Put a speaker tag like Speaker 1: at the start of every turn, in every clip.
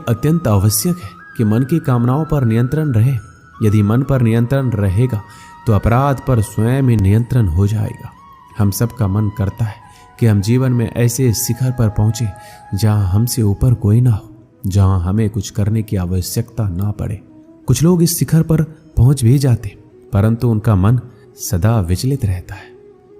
Speaker 1: अत्यंत आवश्यक है कि मन की कामनाओं पर नियंत्रण रहे। यदि मन पर नियंत्रण रहेगा तो अपराध पर स्वयं ही नियंत्रण हो जाएगा। हम सबका मन करता है कि हम जीवन में ऐसे शिखर पर पहुंचे जहां हमसे ऊपर कोई ना हो, जहां हमें कुछ करने की आवश्यकता ना पड़े। कुछ लोग इस शिखर पर पहुंच भी जाते, परंतु उनका मन सदा विचलित रहता है।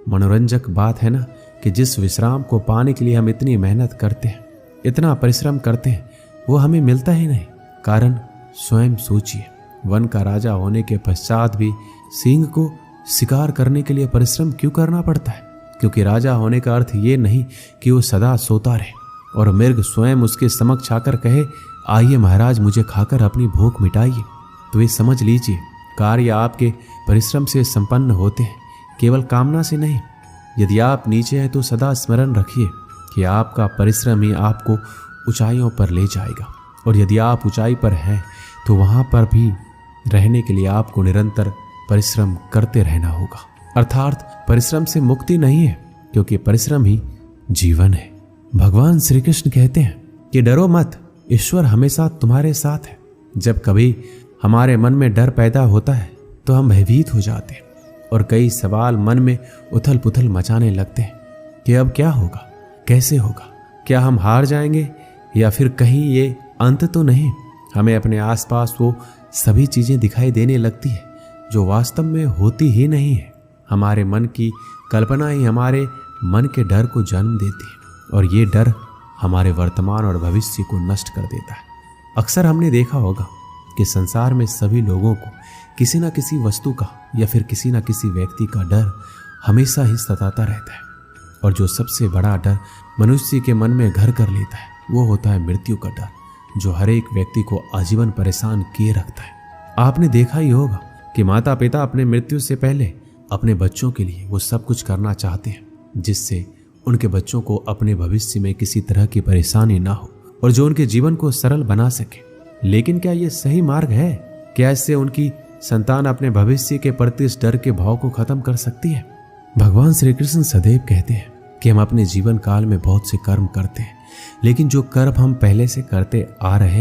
Speaker 1: मनोरंजक बात है ना कि जिस विश्राम को पाने के लिए हम इतनी मेहनत करते हैं, इतना परिश्रम करते हैं, वो हमें मिलता ही नहीं। कारण स्वयं सोचिए, वन का राजा होने के पश्चात भी सिंह को शिकार करने के लिए परिश्रम क्यों करना पड़ता है? क्योंकि राजा होने का अर्थ ये नहीं कि वो सदा सोता रहे और मृग स्वयं उसके समक्ष आकर कहे, आइए महाराज, मुझे खाकर अपनी भूख मिटाइए। तो ये समझ लीजिए, कार्य आपके परिश्रम से संपन्न होते हैं, केवल कामना से नहीं। यदि आप नीचे हैं तो सदा स्मरण रखिए कि आपका परिश्रम ही आपको ऊंचाइयों पर ले जाएगा, और यदि आप ऊंचाई पर हैं तो वहां पर भी रहने के लिए आपको निरंतर परिश्रम करते रहना होगा। अर्थात परिश्रम से मुक्ति नहीं है, क्योंकि परिश्रम ही जीवन है। भगवान श्री कृष्ण कहते हैं कि डरो मत, ईश्वर हमेशा तुम्हारे साथ है। जब कभी हमारे मन में डर पैदा होता है तो हम भयभीत हो जाते हैं और कई सवाल मन में उथल पुथल मचाने लगते हैं कि अब क्या होगा, कैसे होगा, क्या हम हार जाएंगे या फिर कहीं ये अंत तो नहीं। हमें अपने आसपास वो सभी चीजें दिखाई देने लगती है जो वास्तव में होती ही नहीं है। हमारे मन की कल्पना ही हमारे मन के डर को जन्म देती है, और ये डर हमारे वर्तमान और भविष्य को नष्ट कर देता है। अक्सर हमने देखा होगा कि संसार में सभी लोगों को किसी न किसी वस्तु का या फिर किसी न किसी व्यक्ति का डर हमेशा ही सताता रहता है, और जो सबसे बड़ा डर मनुष्य के मन में घर कर लेता है वो होता है मृत्यु का डर, जो हर एक व्यक्ति को आजीवन परेशान किए रखता है। आपने देखा ही होगा कि माता पिता अपने मृत्यु से पहले अपने बच्चों के लिए वो सब कुछ करना चाहते हैं जिससे उनके बच्चों को अपने भविष्य में किसी तरह की परेशानी ना हो और जो उनके जीवन को सरल बना सके। लेकिन क्या ये सही मार्ग है? क्या इससे उनकी संतान अपने भविष्य के प्रति इस डर के भाव को खत्म कर सकती है? भगवान श्री कृष्ण सदैव कहते हैं कि हम अपने जीवन काल में बहुत से कर्म करते हैं, लेकिन जो कर्म हम पहले से करते आ रहे हैं